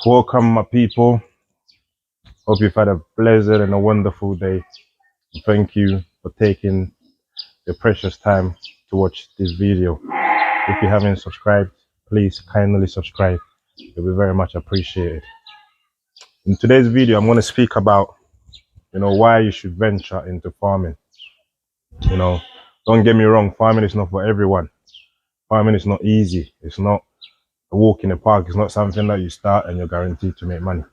Welcome, my people. Hope you've had a pleasant and a wonderful day. Thank you for taking your precious time to watch this video. If you haven't subscribed, please kindly subscribe. It'll be very much appreciated. In today's video, I'm going to speak about, why you should venture into farming. Don't get me wrong, farming is not for everyone. Farming is not easy. It's not a walk in the park. It's not something that you start and you're guaranteed to make money.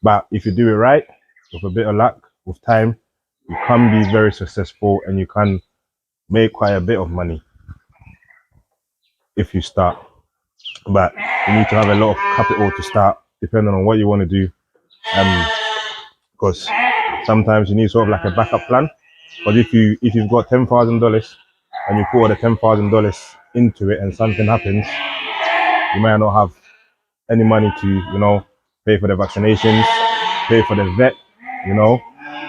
But if you do it right, with a bit of luck, with time, you can be very successful and you can make quite a bit of money if you start. But you need to have a lot of capital to start, depending on what you want to do. Because sometimes you need sort of like a backup plan. But if you've got $10,000 and you put all the $10,000 into it and something happens, you might not have any money to, pay for the vaccinations, pay for the vet,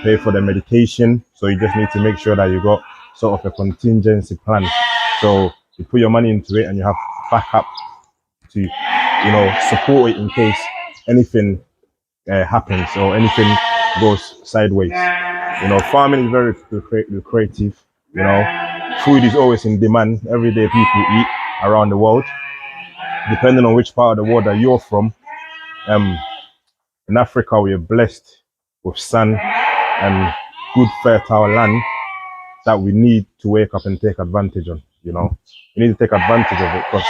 pay for the medication. So you just need to make sure that you got sort of a contingency plan. So you put your money into it and you have backup to, support it in case anything happens or anything goes sideways. Farming is very lucrative. Food is always in demand. Every day people eat around the world, depending on which part of the world that you're from. In Africa, we are blessed with sun and good fertile land that we need to wake up and take advantage on. You need to take advantage of it, because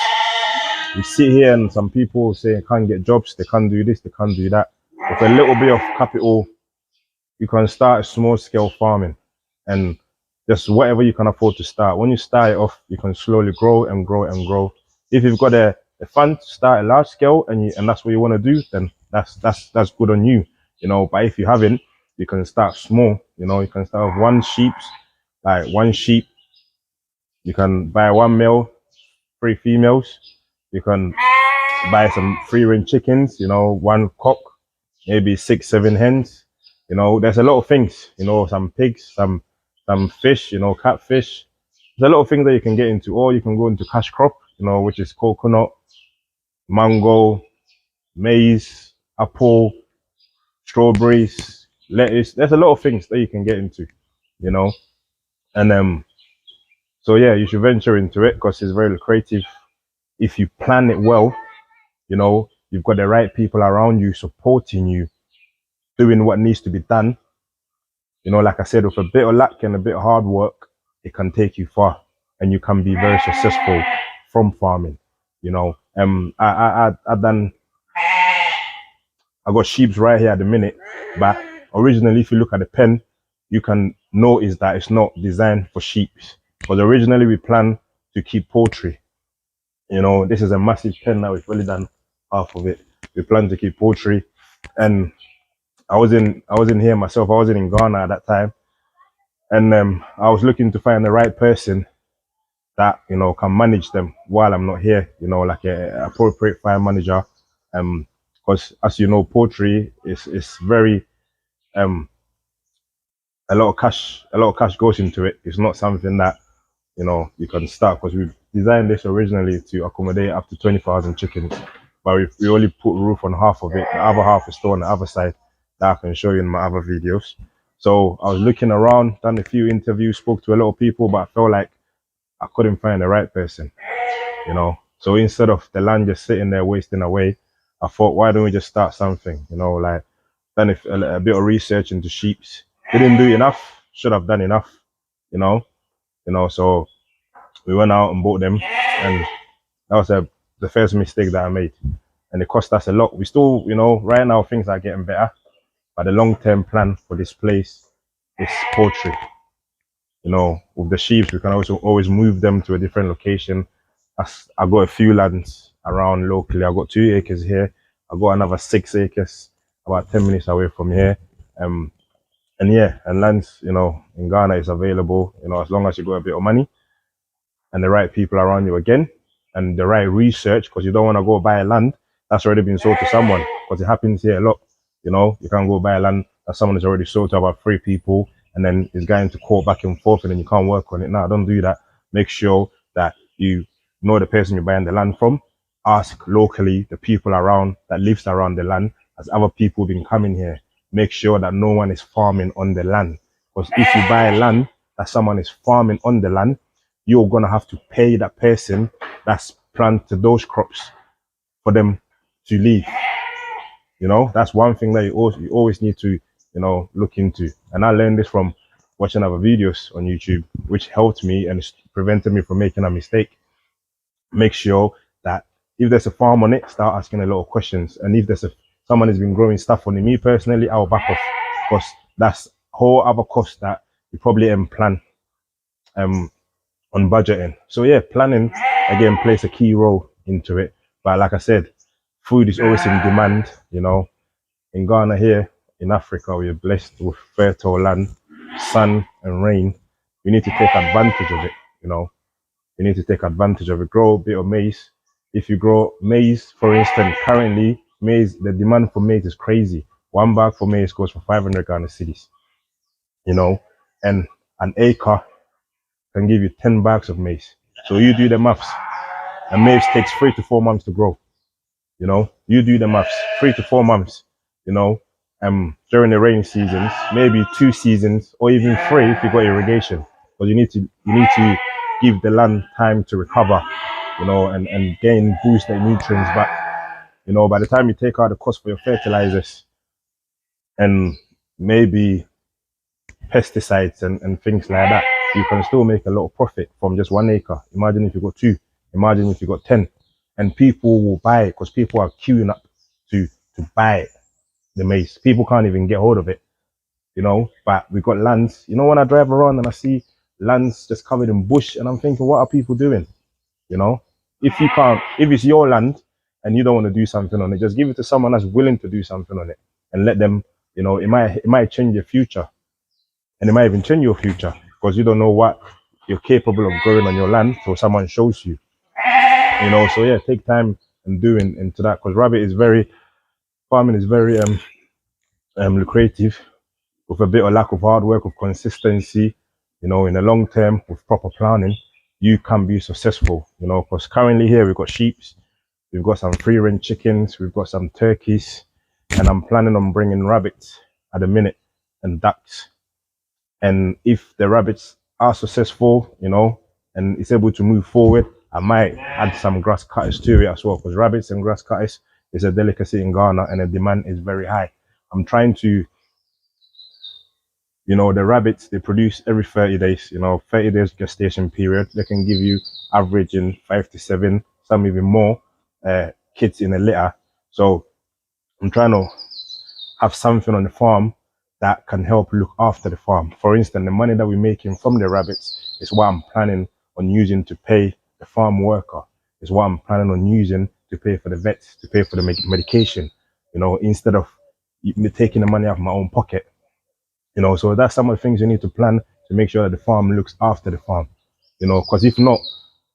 we sit here and some people say they can't get jobs, they can't do this, they can't do that. With a little bit of capital, you can start a small scale farming and just whatever you can afford to start. When you start it off, you can slowly grow and grow and grow. If you've got a fund to start a large scale and that's what you want to do, then that's good on you. But if you haven't, you can start small. You can start with one sheep. You can buy 1 male, 3 females. You can buy some free range chickens, 1 cock, maybe 6, 7 hens. There's a lot of things, some pigs, some fish, catfish. There's a lot of things that you can get into, or you can go into cash crop, which is coconut, mango, maize, apple, strawberries, lettuce. There's a lot of things that you can get into, and so yeah, you should venture into it because it's very lucrative. If you plan it well, you've got the right people around you supporting you, doing what needs to be done. Like I said, with a bit of luck and a bit of hard work, it can take you far and you can be very successful from farming. I got sheep right here at the minute, but originally, if you look at the pen, you can notice that it's not designed for sheep, because originally we planned to keep poultry. This is a massive pen that we've really done half of it. We plan to keep poultry, and I wasn't here myself. I wasn't in Ghana at that time, and I was looking to find the right person that can manage them while I'm not here. Like a appropriate farm manager, because as you know, poultry is very a lot of cash goes into it. It's not something that you can start, because we've designed this originally to accommodate up to 20,000 chickens, but we only put roof on half of it. The other half is still on the other side that I can show you in my other videos. So I was looking around, done a few interviews, spoke to a lot of people, but I felt like I couldn't find the right person. So instead of the land just sitting there wasting away, I thought, why don't we just start something? Like done a bit of research into sheep. Didn't do enough, should have done enough. So we went out and bought them, and that was the first mistake that I made, and it cost us a lot. We still, right now things are getting better, but the long-term plan for this place is poultry. With the sheep, we can also always move them to a different location. I got a few lands around locally. I got 2 acres here. I got another 6 acres about 10 minutes away from here. And lands, in Ghana is available, as long as you got a bit of money and the right people around you again, and the right research, because you don't want to go buy a land that's already been sold to someone, because it happens here a lot. You can't go buy a land that someone has already sold to about 3 people, and then it's going to court back and forth, and then you can't work on it. No, don't do that. Make sure that you know the person you're buying the land from, ask locally the people around that lives around the land, as other people been coming here, make sure that no one is farming on the land. Because if you buy land that someone is farming on the land, you're gonna have to pay that person that's planted those crops for them to leave. You know, that's one thing that you always need to, you know, look into. And I learned this from watching other videos on YouTube, which helped me and prevented me from making a mistake. Make sure that if there's a farm on it, start asking a lot of questions. And if there's someone has been growing stuff on it, me personally, I'll back off, because that's whole other cost that you probably plan on budgeting. So yeah, planning again plays a key role into it. But like I said, food is always in demand. You know, in Ghana here, in Africa, we're blessed with fertile land, sun and rain. We need to take advantage of it. You know, we need to take advantage of it. Grow a bit of maize. If you grow maize, for instance, currently maize, the demand for maize is crazy. One bag for maize goes for 500 Ghana cedis. You know, and an acre can give you 10 bags of maize. So you do the maths. And maize takes 3 to 4 months to grow. You know, you do the maths, 3 to 4 months, you know, during the rainy seasons, maybe 2 seasons or even 3 if you got irrigation. But you need to give the land time to recover, you know, and gain, boost the nutrients back. You know, by the time you take out the cost for your fertilizers and maybe pesticides and things like that, you can still make a lot of profit from just 1 acre. Imagine if you got 2, imagine if you got 10, and people will buy it because people are queuing up to buy the maize. People can't even get hold of it, you know, but we got lands. You know, when I drive around and I see lands just covered in bush, and I'm thinking, what are people doing? You know, if it's your land and you don't want to do something on it, just give it to someone that's willing to do something on it and let them, you know, it might change your future. And it might even change your future, because you don't know what you're capable of growing on your land till someone shows you. You know, so yeah, take time and doing into that, because farming is very lucrative, with a bit of lack of hard work, with consistency. You know, in the long term, with proper planning, you can be successful. You know, because currently here we've got sheep, we've got some free range chickens, we've got some turkeys, and I'm planning on bringing rabbits at the minute and ducks. And if the rabbits are successful, you know, and it's able to move forward, I might add some grass cutters to it as well, because rabbits and grass cutters is a delicacy in Ghana and the demand is very high. I'm trying to, you know, the rabbits, they produce every 30 days, you know, 30 days gestation period. They can give you averaging 5 to 7, some even more kids in a litter. So I'm trying to have something on the farm that can help look after the farm. For instance, the money that we're making from the rabbits is what I'm planning on using to pay the farm worker, is what I'm planning on using to pay for the vets, to pay for the medication, you know, instead of me taking the money out of my own pocket. You know, so that's some of the things you need to plan to make sure that the farm looks after the farm, you know, because if not,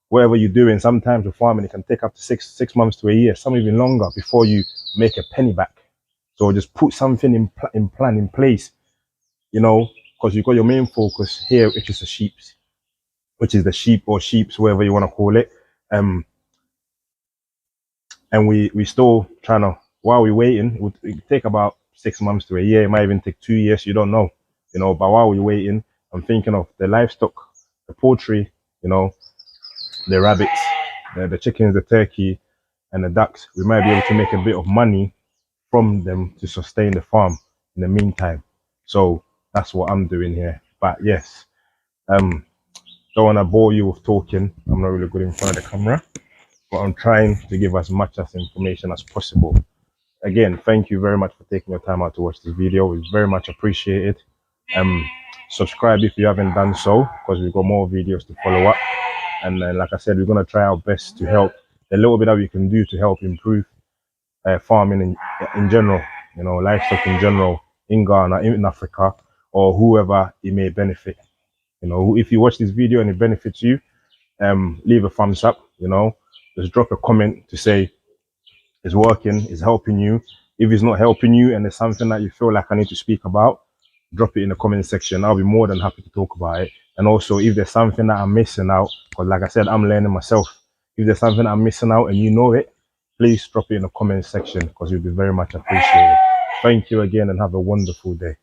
whatever you're doing, sometimes with farming, it can take up to six months to a year, some even longer, before you make a penny back. So just put something in place, you know, because you've got your main focus here, which is the sheep or sheeps, whatever you want to call it. And we still trying to, while we're waiting, it would take about 6 months to a year. It might even take 2 years. You don't know, you know, but while we're waiting, I'm thinking of the livestock, the poultry, you know, the rabbits, the chickens, the turkey and the ducks. We might be able to make a bit of money from them to sustain the farm in the meantime. So that's what I'm doing here. But yes, don't want to bore you with talking. I'm not really good in front of the camera, but I'm trying to give as much as information as possible. Again, thank you very much for taking your time out to watch this video. It's very much appreciated. Subscribe if you haven't done so, because we've got more videos to follow up. And like I said, we're going to try our best to help, the little bit that we can do to help improve farming in general, you know, livestock in general, in Ghana, in Africa, or whoever it may benefit. You know, if you watch this video and it benefits you, leave a thumbs up, you know, just drop a comment to say it's working, it's helping you. If it's not helping you and there's something that you feel like I need to speak about, drop it in the comment section. I'll be more than happy to talk about it. And also, if there's something that I'm missing out, because like I said, I'm learning myself. If there's something I'm missing out and you know it, please drop it in the comment section because you'll be very much appreciated. Thank you again and have a wonderful day.